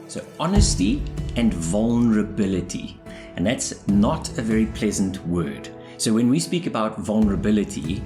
So honesty and vulnerability, and that's not a very pleasant word. So when we speak about vulnerability,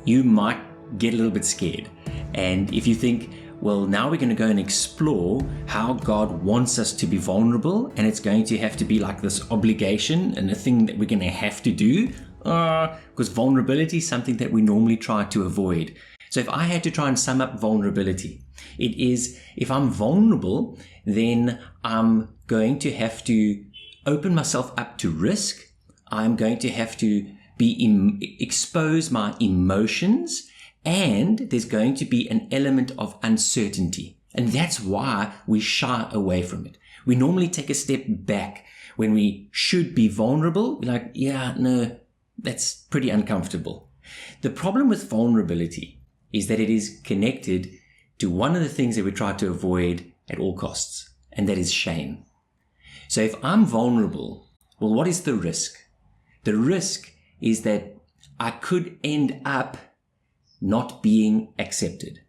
you might get a little bit scared. And if you think, well, now we're going to go and explore how God wants us to be vulnerable, and it's going to have to be like this obligation and a thing that we're going to have to do, because vulnerability is something that we normally try to avoid. So if I had to try and sum up vulnerability, it is, if I'm vulnerable, then I'm going to have to open myself up to risk. I'm going to have to expose my emotions, and there's going to be an element of uncertainty. And that's why we shy away from it. We normally take a step back when we should be vulnerable. We're like, yeah, no, that's pretty uncomfortable. The problem with vulnerability is that it is connected to one of the things that we try to avoid at all costs, and that is shame. So if I'm vulnerable, well, what is the risk? The risk is that I could end up not being accepted.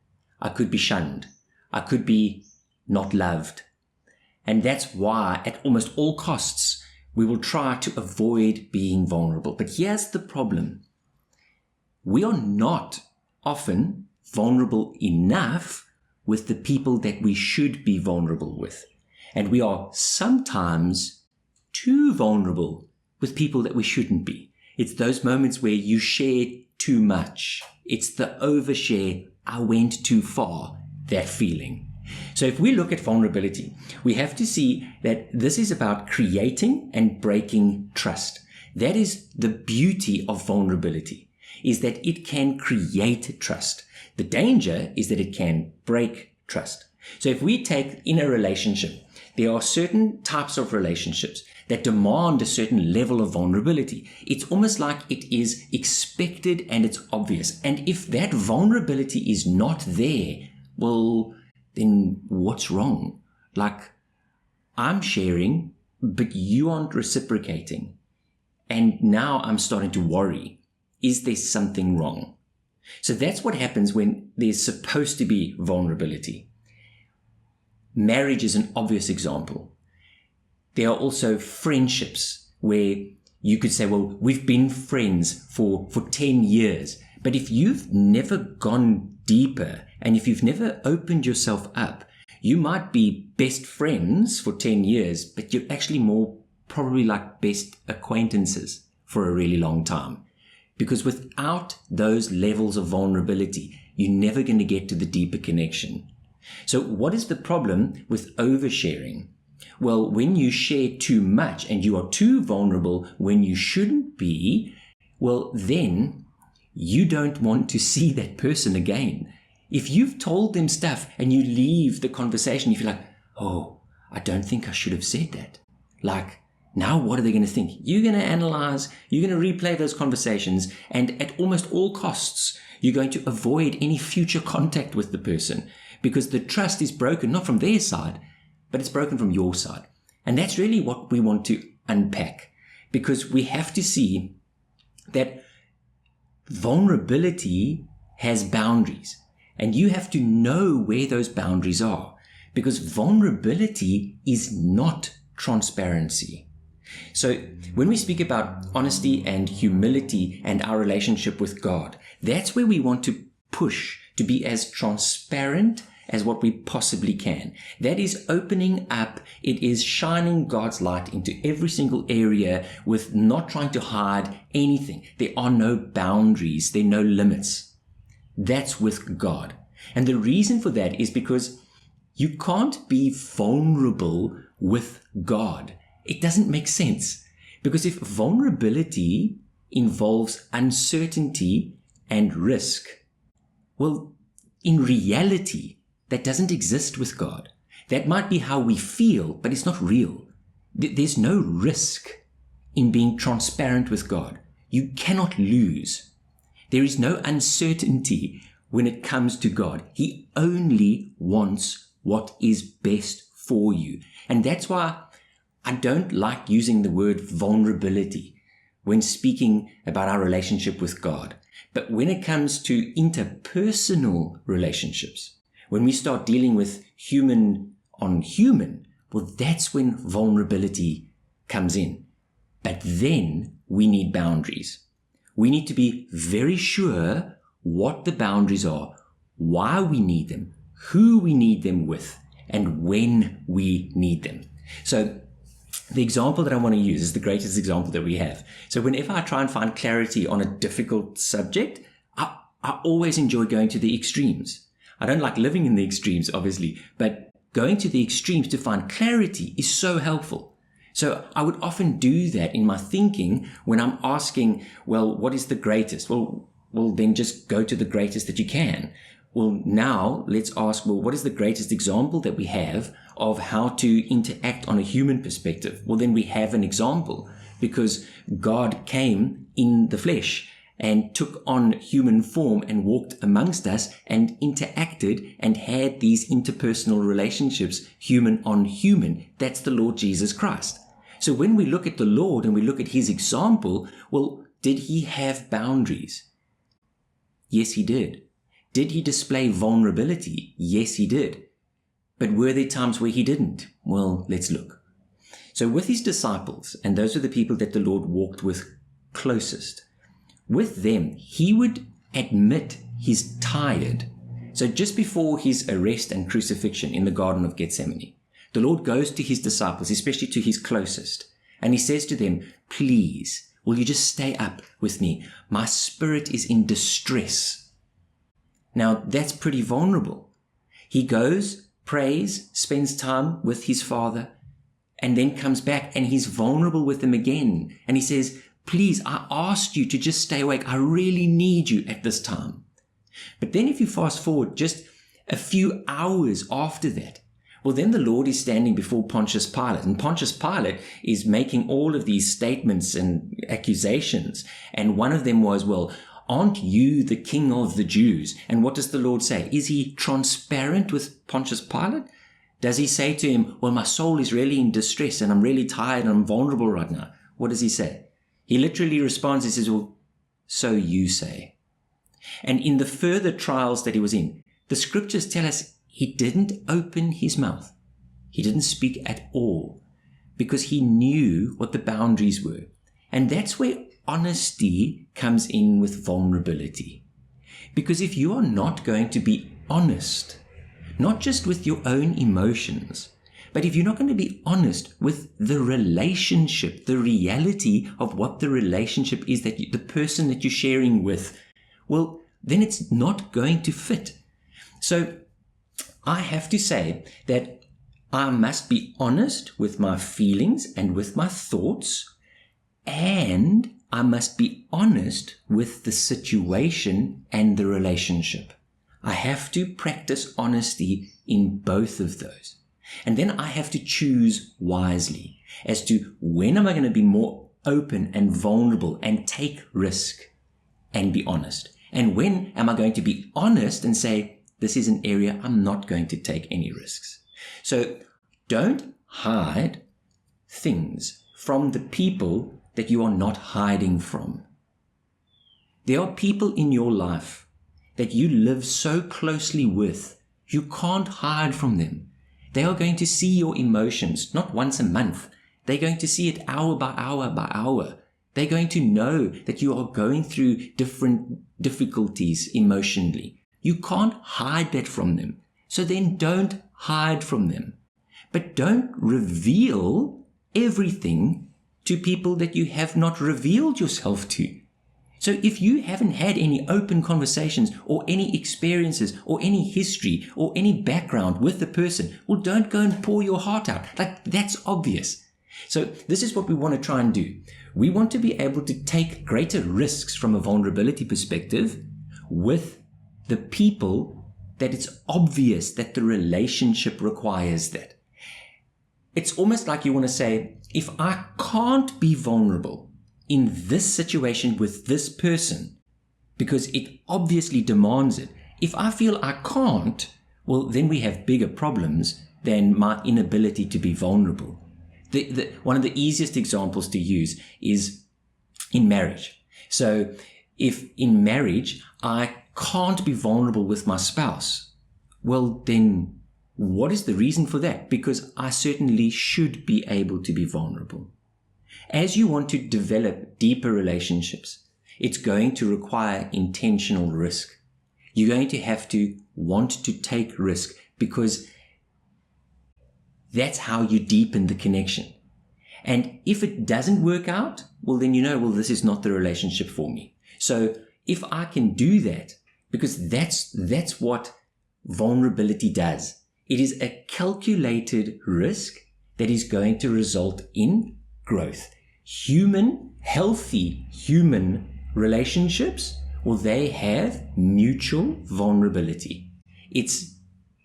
I could be shunned. I could be not loved. And that's why at almost all costs, we will try to avoid being vulnerable. But here's the problem. We are not often vulnerable enough with the people that we should be vulnerable with. And we are sometimes too vulnerable with people that we shouldn't be. It's those moments where you share too much. It's the overshare, I went too far, that feeling. So if we look at vulnerability, we have to see that this is about creating and breaking trust. That is the beauty of vulnerability, is that it can create trust. The danger is that it can break trust. So if we take in a relationship, there are certain types of relationships that demand a certain level of vulnerability. It's almost like it is expected and it's obvious. And if that vulnerability is not there, well, then what's wrong? Like, I'm sharing, but you aren't reciprocating. And now I'm starting to worry. Is there something wrong? So that's what happens when there's supposed to be vulnerability. Marriage is an obvious example. There are also friendships where you could say, well, we've been friends for 10 years. But if you've never gone deeper and if you've never opened yourself up, you might be best friends for 10 years, but you're actually more probably like best acquaintances for a really long time. Because without those levels of vulnerability, you're never going to get to the deeper connection. So what is the problem with oversharing? Well, when you share too much and you are too vulnerable when you shouldn't be, well, then you don't want to see that person again. If you've told them stuff and you leave the conversation, you feel like, oh, I don't think I should have said that. Like, now what are they going to think? You're going to analyze, you're going to replay those conversations, and at almost all costs, you're going to avoid any future contact with the person because the trust is broken, not from their side, but it's broken from your side. And that's really what we want to unpack, because we have to see that vulnerability has boundaries, and you have to know where those boundaries are, because vulnerability is not transparency. So when we speak about honesty and humility and our relationship with God, that's where we want to push to be as transparent as what we possibly can. That is opening up. It is shining God's light into every single area with not trying to hide anything. There are no boundaries. There are no limits. That's with God. And the reason for that is because you can't be vulnerable with God. It doesn't make sense. Because if vulnerability involves uncertainty and risk, well, in reality, that doesn't exist with God. That might be how we feel, but it's not real. There's no risk in being transparent with God. You cannot lose. There is no uncertainty when it comes to God. He only wants what is best for you. And that's why I don't like using the word vulnerability when speaking about our relationship with God. But when it comes to interpersonal relationships, when we start dealing with human on human, Well, that's when vulnerability comes in. But then we need boundaries. We need to be very sure what the boundaries are, why we need them, who we need them with, and when we need them. So the example that I want to use is the greatest example that we have. So whenever I try and find clarity on a difficult subject, I always enjoy going to the extremes. I don't like living in the extremes, obviously, but going to the extremes to find clarity is so helpful. So I would often do that in my thinking when I'm asking, well, what is the greatest? Well, then just go to the greatest that you can. Well, now let's ask, well, what is the greatest example that we have of how to interact on a human perspective? Well, then we have an example, because God came in the flesh and took on human form and walked amongst us and interacted and had these interpersonal relationships, human on human. That's the Lord Jesus Christ. So when we look at the Lord and we look at his example, well, did he have boundaries? Yes, he did. Did he display vulnerability? Yes, he did. But were there times where he didn't? Well, let's look. So with his disciples, and those are the people that the Lord walked with closest, with them, he would admit he's tired. So just before his arrest and crucifixion in the Garden of Gethsemane, the Lord goes to his disciples, especially to his closest, and he says to them, please, will you just stay up with me? My spirit is in distress. Now, that's pretty vulnerable. He goes, prays, spends time with his Father, and then comes back and he's vulnerable with them again. And he says, please, I asked you to just stay awake. I really need you at this time. But then if you fast forward just a few hours after that, well, then the Lord is standing before Pontius Pilate, and Pontius Pilate is making all of these statements and accusations. And one of them was, well, aren't you the king of the Jews? And what does the Lord say? Is he transparent with Pontius Pilate? Does he say to him, well, my soul is really in distress and I'm really tired and I'm vulnerable right now? What does he say? He literally responds, he says, well, so you say. And in the further trials that he was in, the scriptures tell us he didn't open his mouth. He didn't speak at all because he knew what the boundaries were. And that's where honesty comes in with vulnerability. Because if you are not going to be honest, not just with your own emotions, but if you're not going to be honest with the relationship, the reality of what the relationship is, that the person that you're sharing with, well, then it's not going to fit. So I have to say that I must be honest with my feelings and with my thoughts, and I must be honest with the situation and the relationship. I have to practice honesty in both of those. And then I have to choose wisely as to when am I going to be more open and vulnerable and take risk and be honest. And when am I going to be honest and say, this is an area I'm not going to take any risks. So don't hide things from the people that you are not hiding from. There are people in your life that you live so closely with, you can't hide from them. They are going to see your emotions, not once a month. They're going to see it hour by hour by hour. They're going to know that you are going through different difficulties emotionally. You can't hide that from them. So then don't hide from them. But don't reveal everything to people that you have not revealed yourself to. So if you haven't had any open conversations or any experiences or any history or any background with the person, well, don't go and pour your heart out. Like, that's obvious. So this is what we want to try and do. We want to be able to take greater risks from a vulnerability perspective with the people that it's obvious that the relationship requires that. It's almost like you want to say, if I can't be vulnerable in this situation with this person, because it obviously demands it, if I feel I can't, well, then we have bigger problems than my inability to be vulnerable. One of the easiest examples to use is in marriage. So if in marriage I can't be vulnerable with my spouse, well, then What is the reason for that? Because I certainly should be able to be vulnerable. As you want to develop deeper relationships, it's going to require intentional risk. You're going to have to want to take risk, because that's how you deepen the connection. And if it doesn't work out, well, then this is not the relationship for me. So if I can do that, because that's what vulnerability does. It is a calculated risk that is going to result in growth. Healthy human relationships, well, they have mutual vulnerability. It's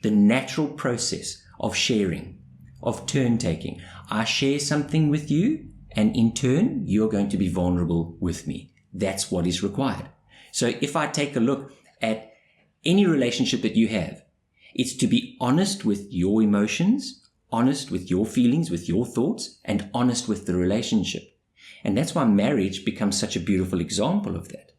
the natural process of sharing, of turn taking. I share something with you, and in turn, you're going to be vulnerable with me. That's what is required. So if I take a look at any relationship that you have, it's to be honest with your emotions, honest with your feelings, with your thoughts, and honest with the relationship. And that's why marriage becomes such a beautiful example of that.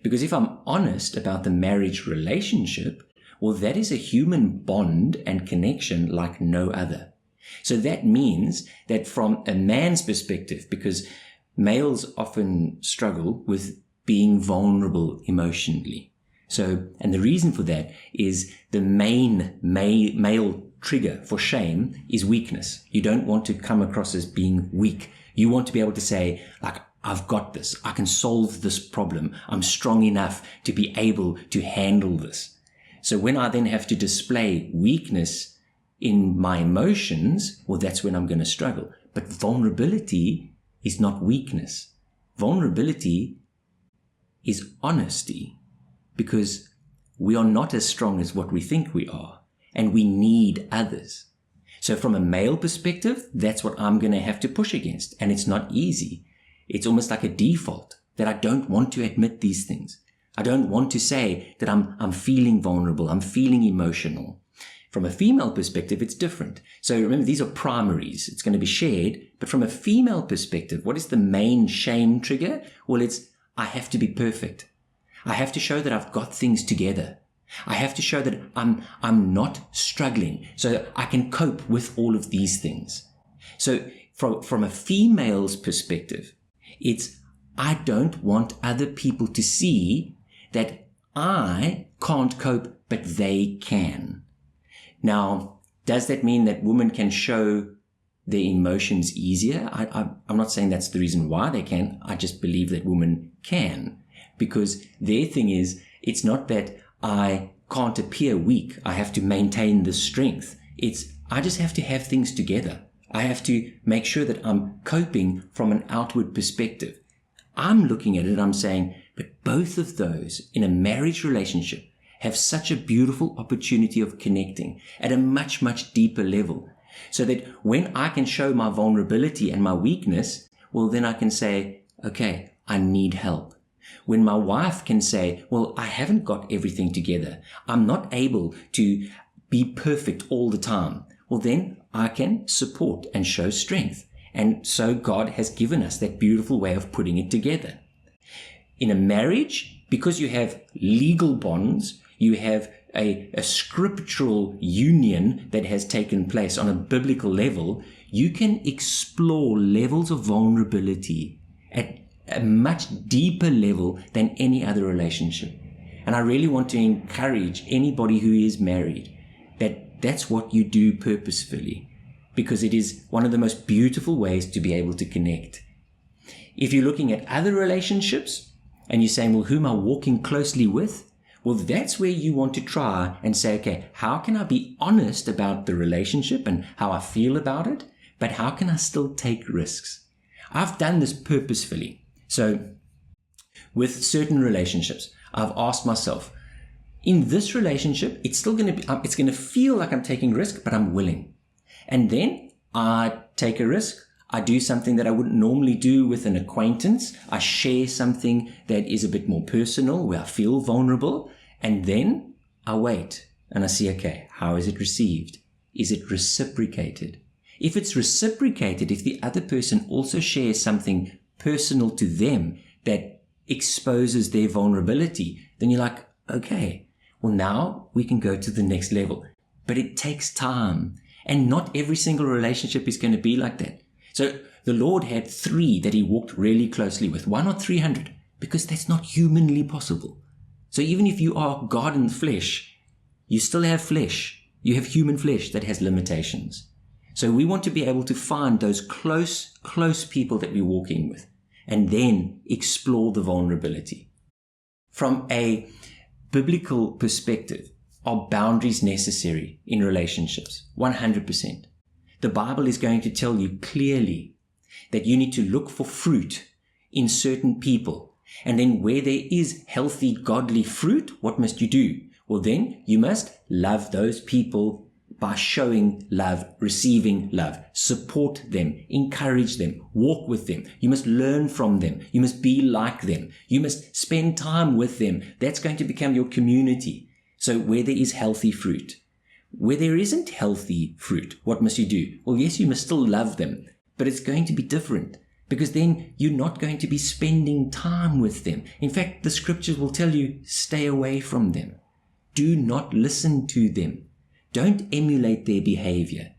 Because if I'm honest about the marriage relationship, well, that is a human bond and connection like no other. So that means that from a man's perspective, because males often struggle with being vulnerable emotionally. So, and the reason for that is the main male trigger for shame is weakness. You don't want to come across as being weak. You want to be able to say, like, I've got this. I can solve this problem. I'm strong enough to be able to handle this. So when I then have to display weakness in my emotions, well, that's when I'm going to struggle. But vulnerability is not weakness. Vulnerability is honesty, because we are not as strong as what we think we are, and we need others. So from a male perspective, that's what I'm going to have to push against, and it's not easy. It's almost like a default that I don't want to admit these things. I don't want to say that I'm feeling vulnerable, I'm feeling emotional. From a female perspective, it's different. So remember, these are primaries. It's going to be shared. But from a female perspective, what is the main shame trigger? Well, it's I have to be perfect. I have to show that I've got things together. I have to show that I'm not struggling, so that I can cope with all of these things. So from a female's perspective, it's I don't want other people to see that I can't cope, but they can. Now, does that mean that women can show their emotions easier? I'm not saying that's the reason why they can. I just believe that women can, because their thing is, it's not that I can't appear weak. I have to maintain the strength. It's I just have to have things together. I have to make sure that I'm coping from an outward perspective. I'm looking at it, I'm saying, but both of those in a marriage relationship have such a beautiful opportunity of connecting at a much, much deeper level. So that when I can show my vulnerability and my weakness, well, then I can say, okay, I need help. When my wife can say, well, I haven't got everything together. I'm not able to be perfect all the time. Well, then I can support and show strength. And so God has given us that beautiful way of putting it together. In a marriage, because you have legal bonds, you have a scriptural union that has taken place on a biblical level, you can explore levels of vulnerability at a much deeper level than any other relationship. And I really want to encourage anybody who is married that that's what you do purposefully, because it is one of the most beautiful ways to be able to connect. If you're looking at other relationships and you're saying, well, who am I walking closely with? Well, that's where you want to try and say, okay, how can I be honest about the relationship and how I feel about it, but how can I still take risks? I've done this purposefully. So with certain relationships, I've asked myself, in this relationship, it's going to feel like I'm taking risk, but I'm willing. And then I take a risk. I do something that I wouldn't normally do with an acquaintance. I share something that is a bit more personal, where I feel vulnerable. And then I wait and I see, okay, how is it received? Is it reciprocated? If it's reciprocated, if the other person also shares something personal to them that exposes their vulnerability, then you're like, okay, well, now we can go to the next level. but it takes time. And not every single relationship is going to be like that. So the Lord had 3 that he walked really closely with, 1 or 300, because that's not humanly possible. So even if you are God in the flesh, you still have flesh. You have human flesh that has limitations. So we want to be able to find those close people that we're walking with, and then explore the vulnerability. From a biblical perspective, are boundaries necessary in relationships? 100%. The Bible is going to tell you clearly that you need to look for fruit in certain people. And then where there is healthy, godly fruit, what must you do? Well, then you must love those people by showing love, receiving love, support them, encourage them, walk with them. You must learn from them. You must be like them. You must spend time with them. That's going to become your community. So where there is healthy fruit. Where there isn't healthy fruit, what must you do? Well, yes, you must still love them, but it's going to be different, because then you're not going to be spending time with them. In fact, the scriptures will tell you, stay away from them. Do not listen to them. Don't emulate their behavior.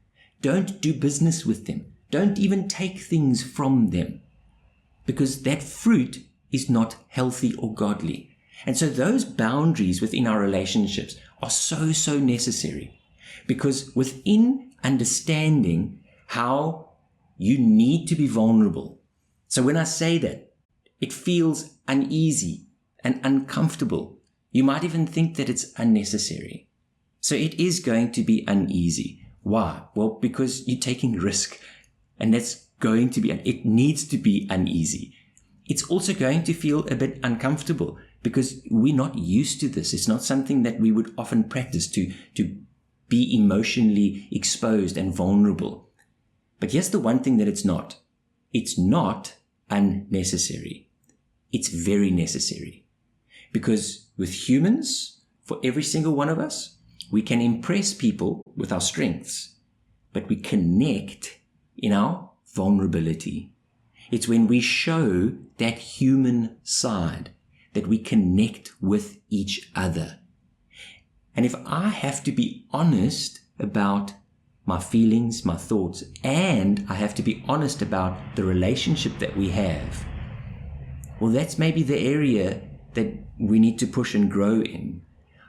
Don't do business with them. Don't even take things from them, because that fruit is not healthy or godly. And so those boundaries within our relationships are so necessary, because within understanding how you need to be vulnerable. So when I say that, it feels uneasy and uncomfortable. You might even think that it's unnecessary. So it is going to be uneasy. Why? Well, because you're taking risk, and that's going to be, it needs to be uneasy. It's also going to feel a bit uncomfortable, because we're not used to this. It's not something that we would often practice, to be emotionally exposed and vulnerable. But here's the one thing that it's not. It's not unnecessary. It's very necessary. Because with humans, for every single one of us, we can impress people with our strengths, but we connect in our vulnerability. It's when we show that human side that we connect with each other. And if I have to be honest about my feelings, my thoughts, and I have to be honest about the relationship that we have, well, that's maybe the area that we need to push and grow in.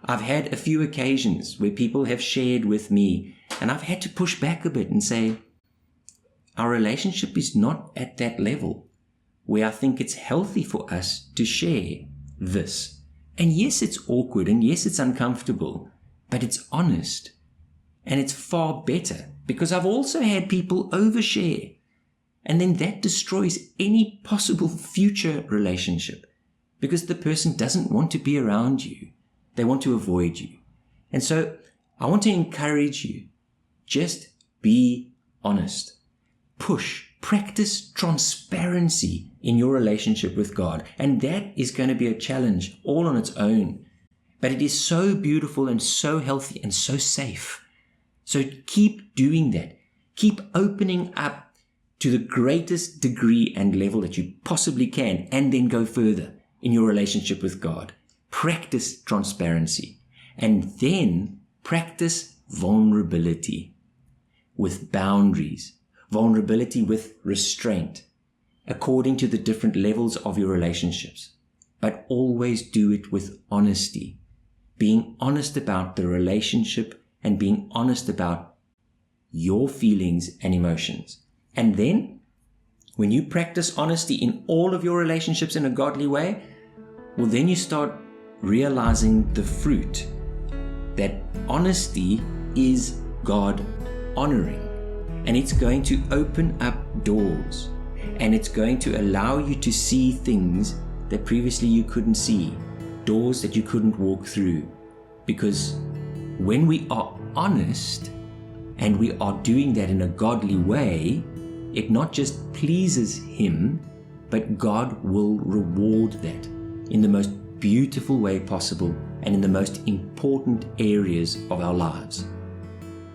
I've had a few occasions where people have shared with me, and I've had to push back a bit and say, our relationship is not at that level where I think it's healthy for us to share this. And yes, it's awkward, and yes, it's uncomfortable, but it's honest. And it's far better, because I've also had people overshare, and then that destroys any possible future relationship, because the person doesn't want to be around you. They want to avoid you. And so I want to encourage you, just be honest. Practice transparency in your relationship with God. And that is going to be a challenge all on its own. But it is so beautiful and so healthy and so safe. So keep doing that. Keep opening up to the greatest degree and level that you possibly can, and then go further in your relationship with God. Practice transparency, and then practice vulnerability with boundaries, vulnerability with restraint, according to the different levels of your relationships. But always do it with honesty, being honest about the relationship and being honest about your feelings and emotions. And then, when you practice honesty in all of your relationships in a godly way, well, then you start realizing the fruit, that honesty is God honoring, and it's going to open up doors, and it's going to allow you to see things that previously you couldn't see, doors that you couldn't walk through. Because when we are honest and we are doing that in a godly way, it not just pleases Him, but God will reward that in the most beautiful way possible and in the most important areas of our lives.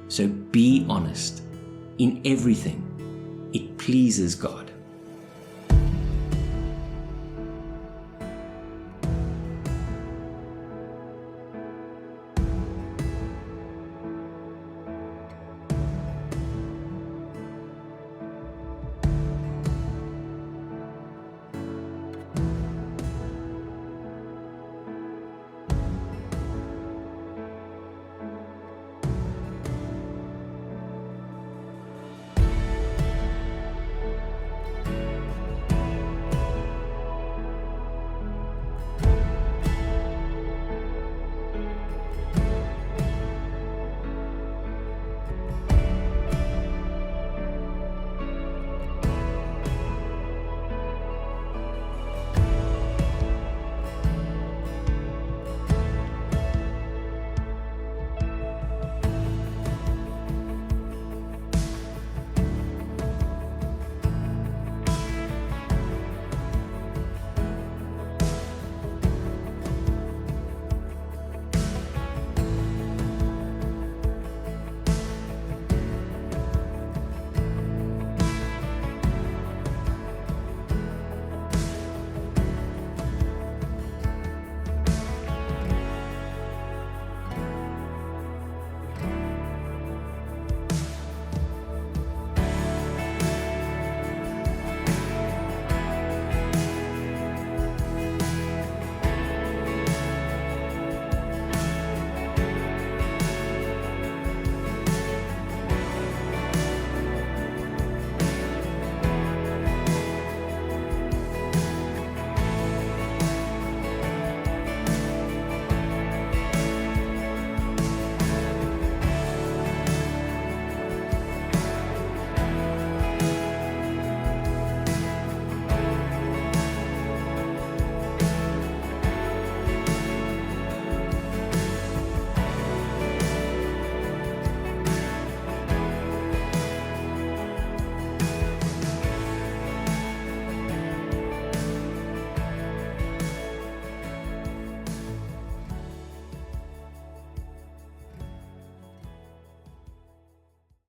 So be honest in everything. It pleases God.